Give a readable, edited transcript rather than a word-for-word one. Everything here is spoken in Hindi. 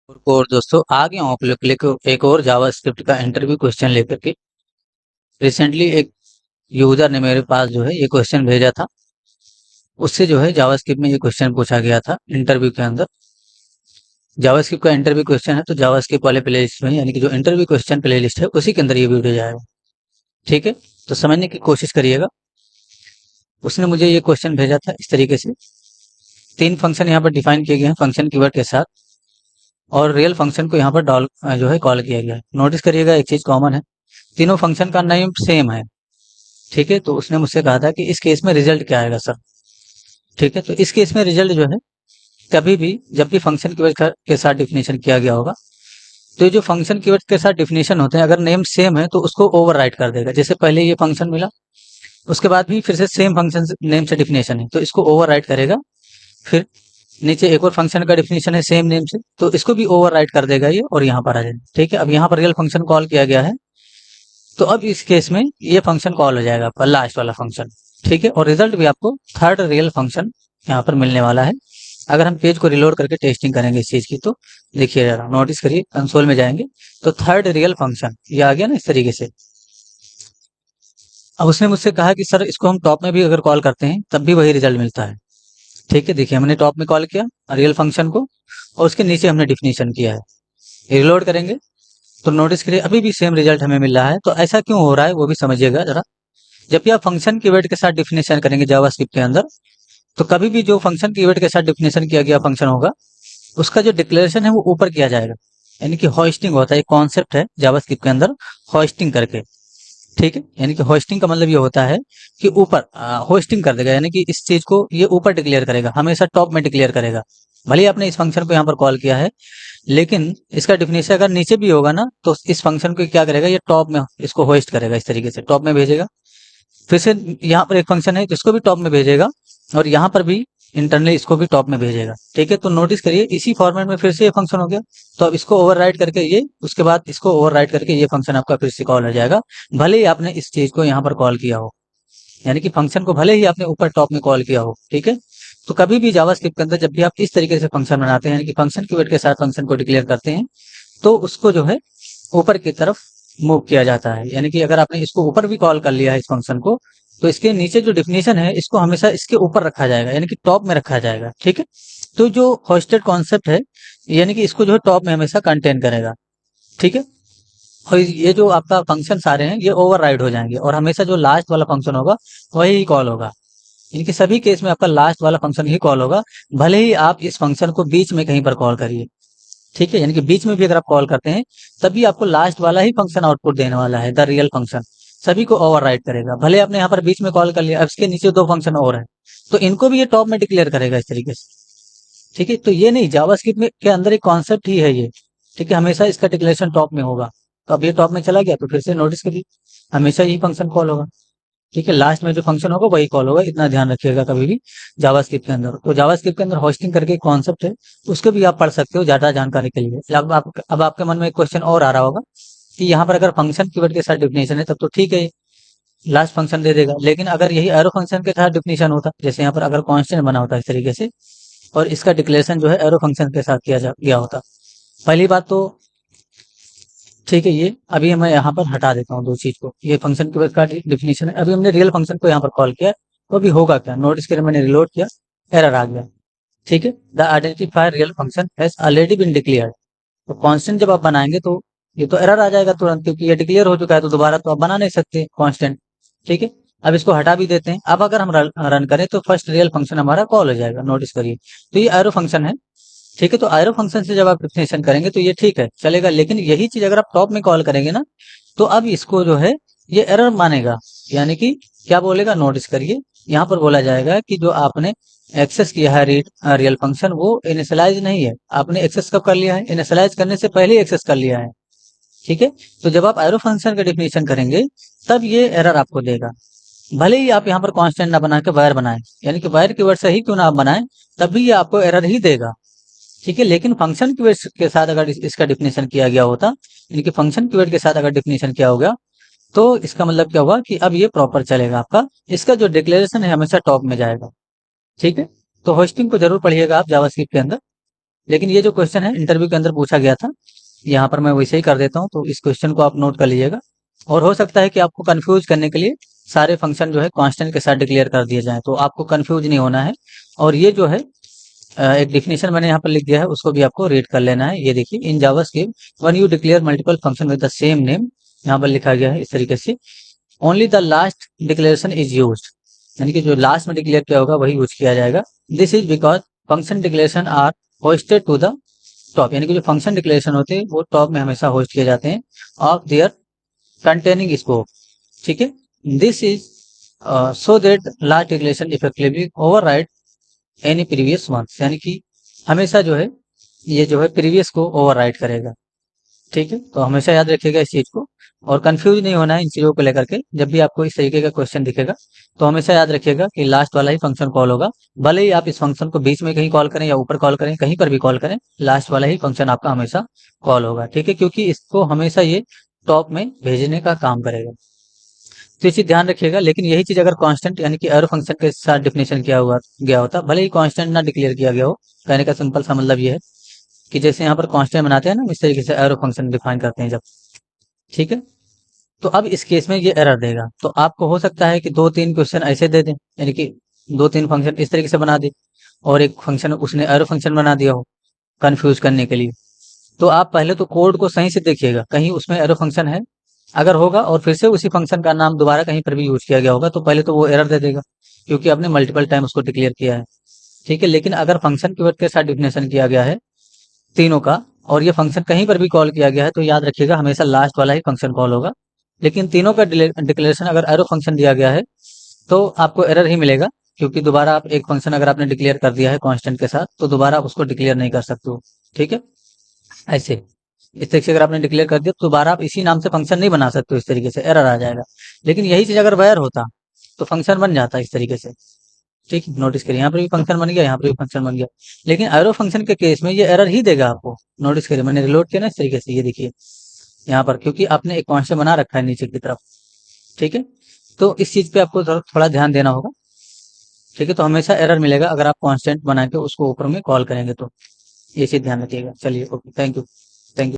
और दोस्तों आ गया हूँ आप लोग के लिए एक और जावास्क्रिप्ट का इंटरव्यू क्वेश्चन लेकर के। रिसेंटली एक यूजर ने मेरे पास जो है ये क्वेश्चन भेजा था। उससे जो है जावास्क्रिप्ट में ये क्वेश्चन पूछा गया था इंटरव्यू के अंदर। जावास्क्रिप्ट का इंटरव्यू क्वेश्चन है तो जावास्क्रिप्ट वाले प्लेलिस्ट में यानी कि जो इंटरव्यू क्वेश्चन प्लेलिस्ट है उसी के अंदर ये वीडियो जाएगा। ठीक है, तो समझने की कोशिश करिएगा। उसने मुझे ये क्वेश्चन भेजा था इस तरीके से। 3 फंक्शन यहाँ पर डिफाइन किए गए हैं फंक्शन कीवर्ड के साथ, और रियल फंक्शन को यहाँ पर जो है कॉल किया गया है। नोटिस करिएगा एक चीज कॉमन है, तीनों फंक्शन का नेम सेम है। ठीक है, तो उसने मुझसे कहा था कि इस केस में रिजल्ट क्या आएगा सर। ठीक है, तो इस केस में रिजल्ट जो है, कभी भी जब भी फंक्शन कीवर्ड के साथ डिफिनेशन किया गया होगा, तो ये जो फंक्शन कीवर्ड के साथ डिफिनेशन होते हैं अगर नेम सेम है तो उसको ओवरराइट कर देगा। जैसे पहले ये फंक्शन मिला, उसके बाद भी फिर से सेम फंक्शन नेम से डिफिनेशन है तो इसको ओवरराइट करेगा। फिर नीचे एक और फंक्शन का डिफिनेशन है सेम नेम से, तो इसको भी ओवरराइट कर देगा ये, और यहाँ पर आ जाएगा। ठीक है, अब यहाँ पर रियल फंक्शन कॉल किया गया है, तो अब इस केस में ये फंक्शन कॉल हो जाएगा आपका लास्ट वाला फंक्शन। ठीक है, और रिजल्ट भी आपको थर्ड रियल फंक्शन यहाँ पर मिलने वाला है। अगर हम पेज को रिलोड करके टेस्टिंग करेंगे इस चीज की, तो देखिए जरा नोटिस करिए, कंसोल में जाएंगे तो थर्ड रियल फंक्शन ये आ गया ना इस तरीके से। अब उसने मुझसे कहा कि सर इसको हम टॉप में भी अगर कॉल करते हैं तब भी वही रिजल्ट मिलता है। ठीक है, देखिए हमने टॉप में कॉल किया रियल फंक्शन को, और उसके नीचे हमने डिफिनेशन किया है। रिलोड करेंगे तो नोटिस करिए अभी भी सेम रिजल्ट हमें मिल रहा है। तो ऐसा क्यों हो रहा है वो भी समझिएगा जरा। जब भी आप फंक्शन कीवर्ड के साथ डिफिनेशन करेंगे जावास्क्रिप्ट के अंदर, तो कभी भी जो फंक्शन कीवर्ड के साथ डिफिनेशन किया गया फंक्शन होगा, उसका जो डिक्लेरेशन है वो ऊपर किया जाएगा। यानी कि होस्टिंग होता है, एक कॉन्सेप्ट है जावास्क्रिप्ट के अंदर, होस्टिंग करके। ठीक है, यानी कि होस्टिंग का मतलब ये होता है कि ऊपर होस्टिंग कर देगा, यानी कि इस चीज को ये ऊपर डिक्लेयर करेगा, हमेशा टॉप में डिक्लेयर करेगा। भले ही आपने इस फंक्शन को यहाँ पर कॉल किया है, लेकिन इसका डिफिनेशन अगर नीचे भी होगा ना, तो इस फंक्शन को क्या करेगा, ये टॉप में इसको होस्ट करेगा, इस तरीके से टॉप में भेजेगा। फिर से यहाँ पर एक फंक्शन है जिसको भी टॉप में भेजेगा, और यहाँ पर भी इंटरनली इसको भी टॉप में भेजेगा। ठीक है, तो नोटिस करिए इसी फॉर्मेट में फिर से ये फंक्शन हो गया। तो अब इसको ओवरराइट करके ये, उसके बाद इसको ओवरराइट करके ये फंक्शन आपका फिर से कॉल हो जाएगा, भले ही आपने इस चीज को यहाँ पर कॉल किया हो। यानी कि फंक्शन को भले ही आपने ऊपर टॉप में कॉल किया हो। ठीक है, तो कभी भी जावास्क्रिप्ट के अंदर जब भी आप इस तरीके से फंक्शन बनाते हैं, यानी कि फंक्शन कीवर्ड के साथ फंक्शन को डिक्लेयर करते हैं, तो उसको जो है ऊपर की तरफ मूव किया जाता है। यानी कि अगर आपने इसको ऊपर भी कॉल कर लिया है इस फंक्शन को, तो इसके नीचे जो डिफिनेशन है इसको हमेशा इसके ऊपर रखा जाएगा, यानी कि टॉप में रखा जाएगा। ठीक है, तो जो होस्टेड कॉन्सेप्ट है, यानी कि इसको जो है टॉप में हमेशा कंटेन करेगा। ठीक है, और ये जो आपका फंक्शन सारे हैं ये ओवरराइड हो जाएंगे, और हमेशा जो लास्ट वाला फंक्शन होगा वही कॉल होगा। इनके सभी केस में आपका लास्ट वाला फंक्शन ही कॉल होगा, भले ही आप इस फंक्शन को बीच में कहीं पर कॉल करिए। ठीक है, यानी कि बीच में भी अगर आप कॉल करते हैं, तभी आपको लास्ट वाला ही फंक्शन आउटपुट देने वाला है, द रियल फंक्शन। सभी को ओवरराइड करेगा, भले आपने यहाँ पर बीच में कॉल कर लिया, अब इसके नीचे 2 फंक्शन और है, तो इनको भी ये टॉप में डिक्लेयर करेगा इस तरीके से। ठीक है, तो ये नहीं, जावास्क्रिप्ट में के अंदर एक कॉन्सेप्ट ही है ये। ठीक है, हमेशा इसका डिक्लेरेशन टॉप में होगा। तो अब ये टॉप में चला गया तो फिर से नोटिस करिए हमेशा यही फंक्शन कॉल होगा। ठीक है, लास्ट में जो फंक्शन होगा वही कॉल होगा, इतना ध्यान रखिएगा कभी भी जावास्क्रिप्ट के अंदर। तो जावास्क्रिप्ट के अंदर होस्टिंग करके एक कॉन्सेप्ट है, उसको भी आप पढ़ सकते हो ज्यादा जानकारी के लिए। अब आपके मन में एक क्वेश्चन और आ रहा होगा कि यहाँ पर अगर फंक्शन कीवर्ड के साथ डिफिनेशन है तब तो ठीक है, लास्ट फंक्शन दे देगा। लेकिन अगर यही एरो फंक्शन के साथ डिफिनेशन होता, जैसे यहाँ पर अगर कांस्टेंट बना होता इस तरीके से, और इसका डिक्लेरेशन जो है एरो फंक्शन के साथ किया होता। पहली बात तो ठीक है, ये अभी मैं यहाँ पर हटा देता हूँ 2 चीज को। ये फंक्शन के का डिफिनेशन है, अभी हमने रियल फंक्शन को यहाँ पर कॉल किया, तो अभी होगा क्या, नोटिस करिए मैंने रिलोड किया, एरर आ गया। ठीक है, the identifier real function has already been declared. तो कांस्टेंट जब आप बनाएंगे तो ये तो एरर आ जाएगा तुरंत, क्योंकि ये डिक्लेयर हो चुका है, तो दोबारा तो आप बना नहीं सकते कांस्टेंट। ठीक है, अब इसको हटा भी देते हैं। अब अगर हम रन करें तो फर्स्ट रियल फंक्शन हमारा कॉल हो जाएगा, नोटिस करिए। तो ये एरो फंक्शन है। ठीक है, तो एरो फंक्शन से जब आप डिफिनेशन करेंगे तो ये ठीक है चलेगा, लेकिन यही चीज अगर आप टॉप में कॉल करेंगे ना, तो अब इसको जो है ये एरर मानेगा। यानी कि क्या बोलेगा, नोटिस करिए, यहाँ पर बोला जाएगा कि जो आपने एक्सेस किया है रीड रियल फंक्शन, वो इनिशियलाइज नहीं है। आपने एक्सेस कब कर लिया है, इनिशियलाइज करने से पहले एक्सेस कर लिया है। ठीक है, तो जब आप एरो फंक्शन का डिफिनेशन करेंगे तब ये एरर आपको देगा, भले ही आप यहाँ पर कांस्टेंट ना बना के वायर बनाए, यानी कि वायर कीवर्ड से ही क्यों ना आप बनाए, तब भी ये आपको एरर ही देगा। ठीक है, लेकिन फंक्शन कीवर्ड के साथ अगर इसका डिफिनेशन किया गया होता, यानी कि फंक्शन कीवर्ड के साथ अगर डिफिनेशन किया होगा, तो इसका मतलब क्या हुआ कि अब ये प्रॉपर चलेगा आपका, इसका जो डिक्लेरेशन है हमेशा टॉप में जाएगा। ठीक है, तो होस्टिंग को जरूर पढ़िएगा आप जावास्क्रिप्ट के अंदर। लेकिन ये जो क्वेश्चन है इंटरव्यू के अंदर पूछा गया था, यहाँ पर मैं वैसे ही कर देता हूँ, तो इस क्वेश्चन को आप नोट कर लीजिएगा। और हो सकता है कि आपको कंफ्यूज करने के लिए सारे फंक्शन जो है कांस्टेंट के साथ डिक्लेयर कर दिए जाएं, तो आपको कंफ्यूज नहीं होना है। और ये जो है एक डिफिनेशन मैंने यहाँ पर लिख दिया है, उसको भी आपको रीड कर लेना है। ये देखिए, in JavaScript when you declare multiple function with the same name, यहाँ पर लिखा गया है इस तरीके से, only the last declaration is used, यानी कि जो लास्ट में डिक्लेयर किया होगा वही यूज किया जाएगा। This is because function declaration are hoisted to the top, यानी कि जो फंक्शन डिक्लेरेशन होते हैं वो टॉप में हमेशा होस्ट किए जाते हैं ऑफ देयर कंटेनिंग स्कोप। ठीक है, this is so that last declaration effectively override any previous ones, यानी कि हमेशा जो है ये जो है प्रीवियस को ओवरराइड करेगा। ठीक है, तो हमेशा याद रखिएगा इस चीज को, और कंफ्यूज नहीं होना है इन चीजों को लेकर के। जब भी आपको इस तरीके का क्वेश्चन दिखेगा तो हमेशा याद रखिएगा कि लास्ट वाला ही फंक्शन कॉल होगा। भले ही आप इस फंक्शन को बीच में कहीं कॉल करें या ऊपर कॉल करें, कहीं पर भी कॉल करें, लास्ट वाला ही फंक्शन आपका हमेशा कॉल होगा। ठीक है, क्योंकि इसको हमेशा ये टॉप में भेजने का काम करेगा, तो ये चीज ध्यान रखिएगा। लेकिन यही चीज अगर कांस्टेंट यानी कि एरो फंक्शन के साथ डिफिनेशन किया हुआ गया होता, भले ही कांस्टेंट ना डिक्लेयर किया गया हो, कहने का सिंपल सा मतलब ये है कि जैसे यहाँ पर कांस्टेंट बनाते हैं ना, इस तरीके से एरो फंक्शन डिफाइन करते हैं जब। ठीक है, तो अब इस केस में ये एरर देगा। तो आपको हो सकता है कि 2-3 क्वेश्चन ऐसे दे दें, यानी कि 2-3 फंक्शन इस तरीके से बना दे, और एक फंक्शन उसने एरो फंक्शन बना दिया हो कंफ्यूज करने के लिए। तो आप पहले तो कोड को सही से देखिएगा, कहीं उसमें एरो फंक्शन है अगर होगा, और फिर से उसी फंक्शन का नाम दोबारा कहीं पर भी यूज किया गया होगा, तो पहले तो वो एरर दे देगा, क्योंकि आपने मल्टीपल टाइम उसको डिक्लेयर किया है। ठीक है, लेकिन अगर फंक्शन कीवर्ड के साथ डिफिनेशन किया गया है तीनों का, और ये फंक्शन कहीं पर भी कॉल किया गया है, तो याद रखिएगा हमेशा लास्ट वाला ही फंक्शन कॉल होगा। लेकिन तीनों का डिक्लेरेशन अगर एरो फंक्शन दिया गया है तो आपको एरर ही मिलेगा, क्योंकि दोबारा आप एक फंक्शन अगर आपने डिक्लेयर कर दिया है कांस्टेंट के साथ, तो दोबारा आप उसको डिक्लेयर नहीं कर सकते हो। ठीक है, ऐसे इस तरीके से अगर आपने डिक्लेयर कर दिया तो दोबारा आप इसी नाम से फंक्शन नहीं बना सकते हो, इस तरीके से एरर आ जाएगा। लेकिन यही चीज अगर वायर होता तो फंक्शन बन जाता इस तरीके से। ठीक है, नोटिस करिए, यहाँ पर भी फंक्शन बन गया, यहाँ पर भी फंक्शन बन गया। लेकिन एरो फंक्शन के केस में ये एरर ही देगा आपको। नोटिस करिए, मैंने रिलोड किया ना इस तरीके से, ये देखिए यहाँ पर, क्योंकि आपने एक कांस्टेंट बना रखा है नीचे की तरफ। ठीक है, तो इस चीज पे आपको थोड़ा ध्यान देना होगा। ठीक है, तो हमेशा एरर मिलेगा अगर आप कांस्टेंट बना के उसको ऊपर में कॉल करेंगे तो, ये चीज ध्यान रखिएगा। चलिए, ओके, थैंक यू।